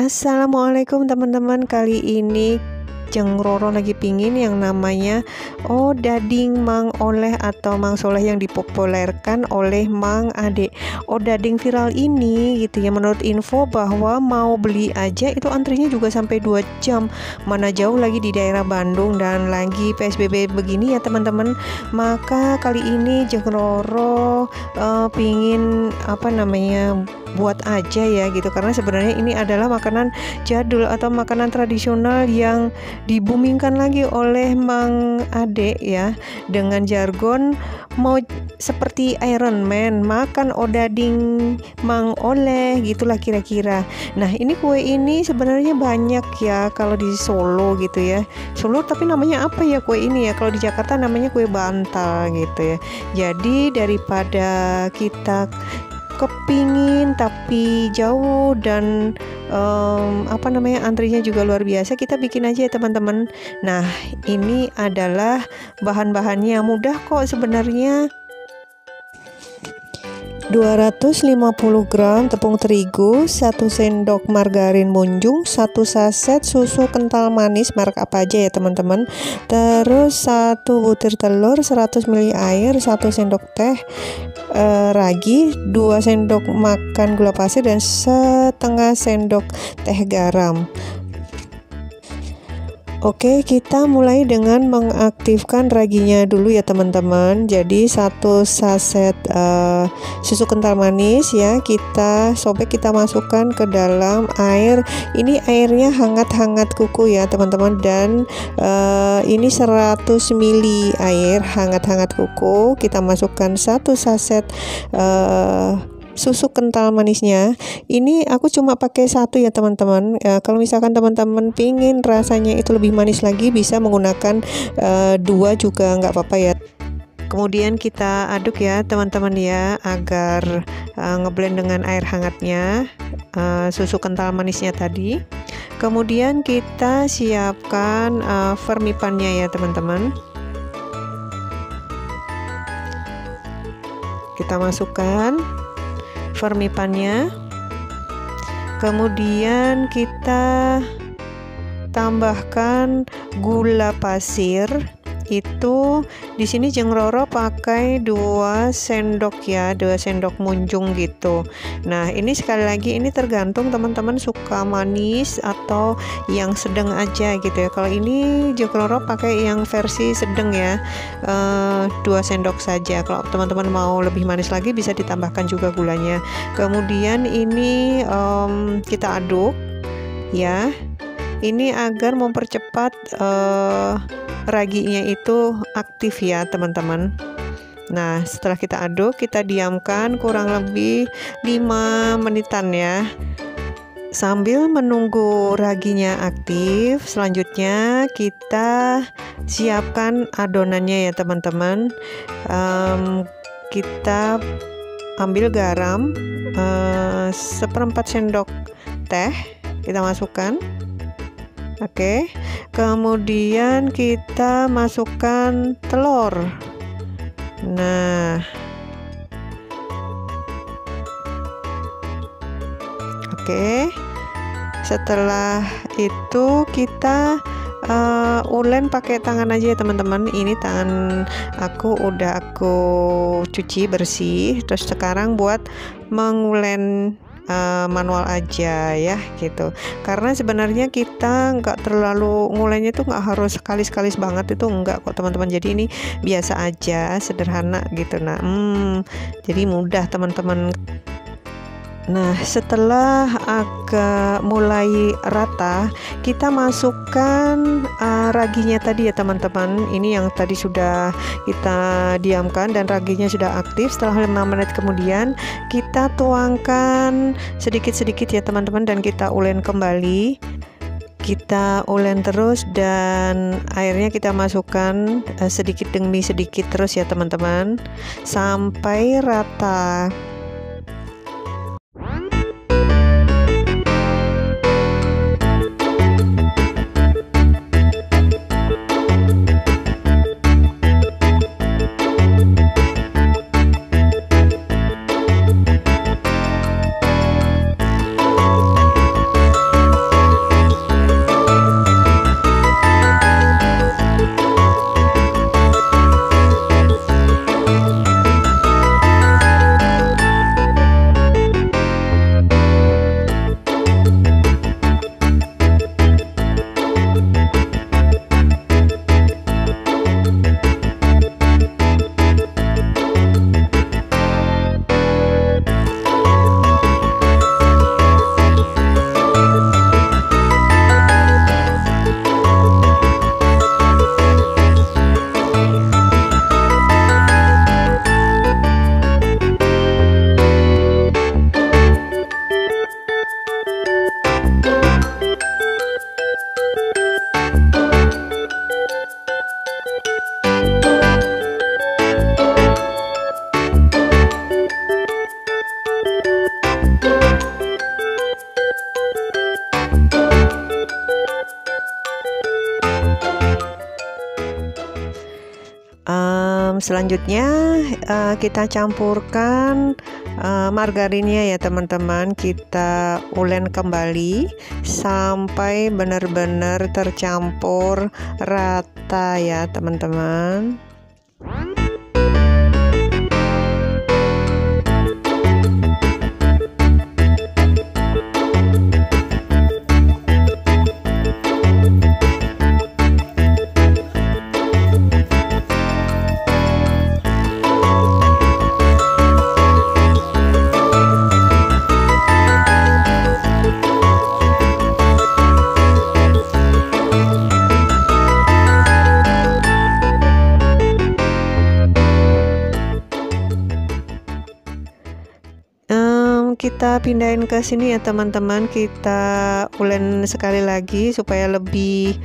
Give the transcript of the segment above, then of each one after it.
Assalamualaikum teman-teman. Kali ini Jeng Roro lagi pingin yang namanya odading Mang Oleh atau Mang Soleh yang dipopulerkan oleh Mang Ade. Odading viral ini gitu ya, menurut info bahwa mau beli aja itu antrinya juga sampai 2 jam. Mana jauh lagi di daerah Bandung dan lagi PSBB begini ya teman-teman. Maka kali ini Jeng Roro pingin buat aja ya gitu, karena sebenarnya ini adalah makanan jadul atau makanan tradisional yang dibumingkan lagi oleh Mang Ade ya, dengan jargon mau seperti Iron Man makan odading Mang Oleh gitulah kira-kira. Nah ini kue ini sebenarnya banyak ya kalau di Solo gitu ya, Solo, tapi namanya apa ya kue ini ya, kalau di Jakarta namanya kue bantal gitu ya. Jadi daripada kita kepingin tapi jauh dan antrinya juga luar biasa, kita bikin aja ya teman-teman. Nah ini adalah bahan-bahannya, mudah kok sebenarnya. 250 gram tepung terigu, 1 sendok margarin munjung, 1 saset susu kental manis merek apa aja ya teman-teman, terus 1 butir telur, 100 ml air, 1 sendok teh ragi, 2 sendok makan gula pasir, dan setengah sendok teh garam. Oke, kita mulai dengan mengaktifkan raginya dulu ya teman-teman. Jadi 1 saset susu kental manis ya, kita sobek, kita masukkan ke dalam air. Ini airnya hangat-hangat kuku ya teman-teman, dan ini 100 ml air hangat-hangat kuku. Kita masukkan 1 saset susu kental manisnya. Ini aku cuma pakai 1 ya teman-teman. Kalau misalkan teman-teman pingin rasanya itu lebih manis lagi, bisa menggunakan 2 juga nggak apa-apa ya. Kemudian kita aduk ya teman-teman ya, agar ngeblend dengan air hangatnya susu kental manisnya tadi. Kemudian kita siapkan vermipannya ya teman-teman. Kita masukkan vermipannya, kemudian kita tambahkan gula pasir. Itu di sini Jeng Roro pakai 2 sendok ya, 2 sendok munjung gitu. Nah ini sekali lagi ini tergantung teman-teman suka manis atau yang sedang aja gitu ya. Kalau ini Jeng Roro pakai yang versi sedang ya, 2 sendok saja. Kalau teman-teman mau lebih manis lagi bisa ditambahkan juga gulanya. Kemudian ini kita aduk ya, ini agar mempercepat raginya itu aktif ya teman-teman. Nah setelah kita aduk, kita diamkan kurang lebih 5 menitan ya, sambil menunggu raginya aktif. Selanjutnya kita siapkan adonannya ya teman-teman. Kita ambil garam 1/4 sendok teh, kita masukkan. Oke, kemudian kita masukkan telur. Nah, oke, setelah itu kita ulen pakai tangan aja ya teman-teman. Ini tangan aku udah aku cuci bersih, terus sekarang buat mengulen manual aja ya gitu, karena sebenarnya kita nggak terlalu ngulennya tuh nggak harus sekali-sekali banget, itu enggak kok teman-teman. Jadi ini biasa aja, sederhana gitu. Nah jadi mudah teman-teman. Nah setelah agak mulai rata, kita masukkan raginya tadi ya teman-teman. Ini yang tadi sudah kita diamkan dan raginya sudah aktif. Setelah 5 menit kemudian kita tuangkan sedikit-sedikit ya teman-teman, dan kita ulen kembali. Kita ulen terus dan airnya kita masukkan sedikit demi sedikit terus ya teman-teman, sampai rata. Selanjutnya kita campurkan margarinnya ya teman-teman. Kita ulen kembali sampai benar-benar tercampur rata ya teman-teman. Kita pindahin ke sini ya teman-teman, kita ulen sekali lagi supaya lebih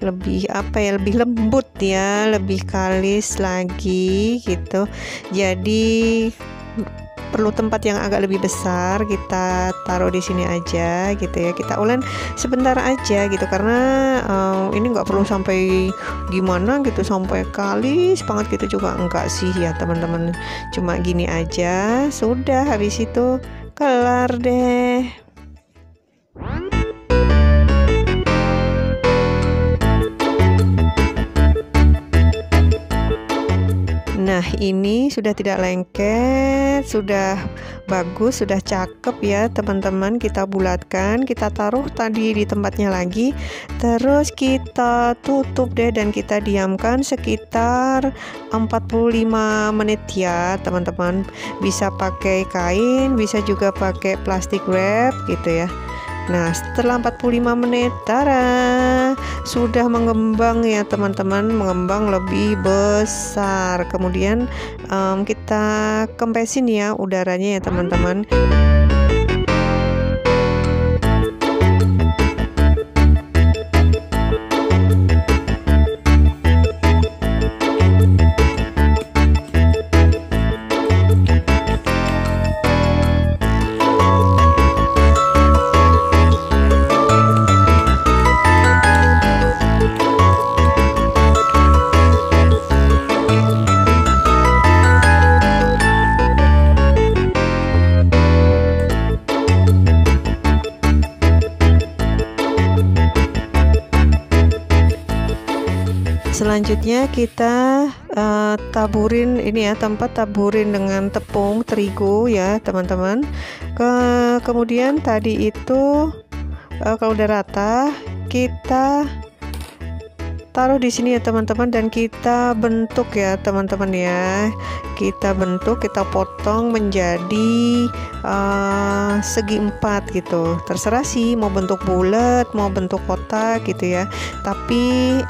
lebih lembut ya, lebih kalis lagi gitu. Jadi perlu tempat yang agak lebih besar, kita taruh di sini aja gitu ya. Kita ulen sebentar aja gitu, karena ini nggak perlu sampai gimana gitu, sampai kalis banget gitu juga enggak sih ya teman-teman. Cuma gini aja sudah, habis itu kelar deh. Nah, ini sudah tidak lengket, sudah bagus, sudah cakep ya teman-teman. Kita bulatkan, kita taruh tadi di tempatnya lagi, terus kita tutup deh dan kita diamkan sekitar 45 menit ya teman-teman. Bisa pakai kain, bisa juga pakai plastik wrap gitu ya. Nah, setelah 45 menit, tara, sudah mengembang ya teman-teman, mengembang lebih besar. Kemudian kita kempesin ya udaranya ya teman-teman. Selanjutnya kita taburin ini ya, taburin dengan tepung terigu ya teman-teman. Kemudian tadi itu kalau udah rata, kita taruh di sini ya teman-teman, dan kita bentuk ya teman-teman ya. Kita bentuk, kita potong menjadi segi 4 gitu. Terserah sih mau bentuk bulat, mau bentuk kotak gitu ya. Tapi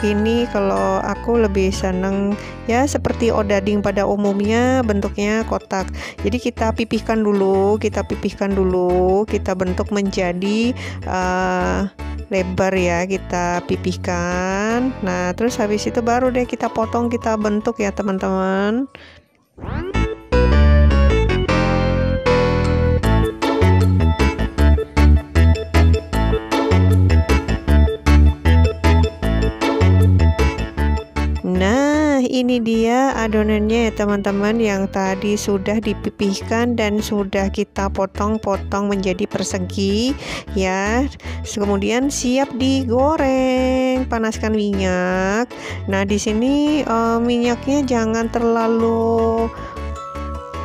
ini kalau aku lebih seneng ya seperti odading pada umumnya, bentuknya kotak. Jadi kita pipihkan dulu, kita bentuk menjadi lebar ya, kita pipihkan. Nah, terus habis itu baru deh kita potong, kita bentuk ya teman-teman. Nah, ini dia adonannya ya teman-teman, yang tadi sudah dipipihkan dan sudah kita potong-potong menjadi persegi ya. Kemudian siap digoreng, panaskan minyak. Nah, di sini minyaknya jangan terlalu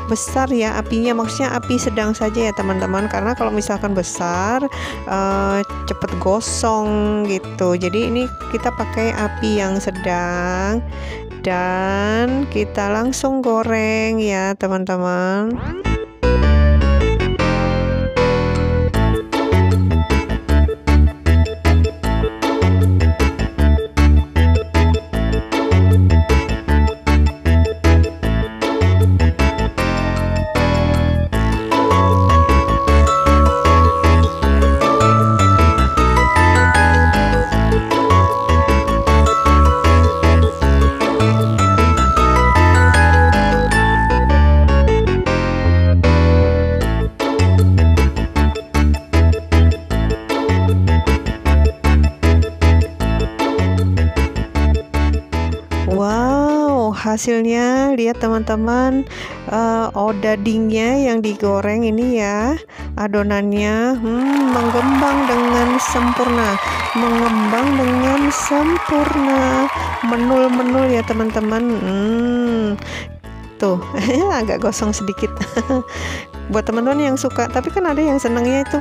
besar ya apinya, maksudnya api sedang saja ya teman-teman, karena kalau misalkan besar cepet gosong gitu. Jadi ini kita pakai api yang sedang dan kita langsung goreng ya teman-teman. hasilnya. Lihat teman-teman, dagingnya yang digoreng ini ya, adonannya mengembang dengan sempurna, menul-menul ya teman-teman. Tuh agak gosong sedikit. Buat teman-teman yang suka, tapi kan ada yang senangnya itu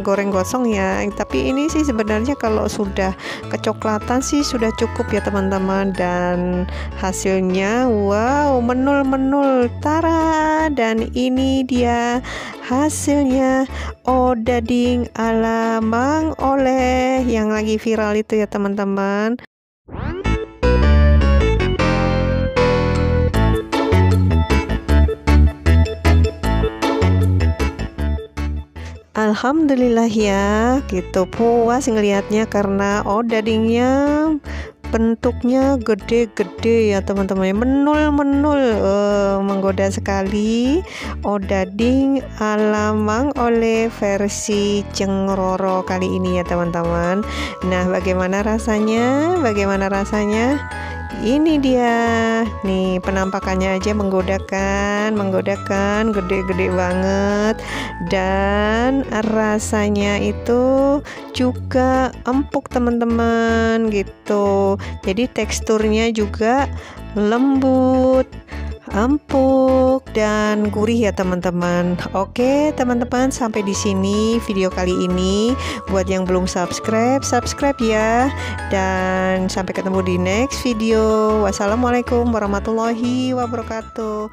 goreng gosong ya, tapi ini sih sebenarnya kalau sudah kecoklatan sih sudah cukup ya teman-teman. Dan hasilnya wow, menul-menul, tara. Dan ini dia hasilnya odading ala Mang Oleh yang lagi viral itu ya teman-teman. Alhamdulillah ya, gitu puas ngelihatnya karena dagingnya bentuknya gede-gede ya teman-teman, menul-menul, menggoda sekali. Daging ala Mang Oleh versi Cengroro kali ini ya teman-teman. Nah, bagaimana rasanya? Ini dia nih, penampakannya aja menggodakan, gede-gede banget, dan rasanya itu juga empuk teman-teman gitu. Jadi teksturnya juga lembut, empuk, dan gurih ya teman-teman. Oke teman-teman, sampai di sini video kali ini. Buat yang belum subscribe ya, dan sampai ketemu di next video. Wassalamualaikum warahmatullahi wabarakatuh.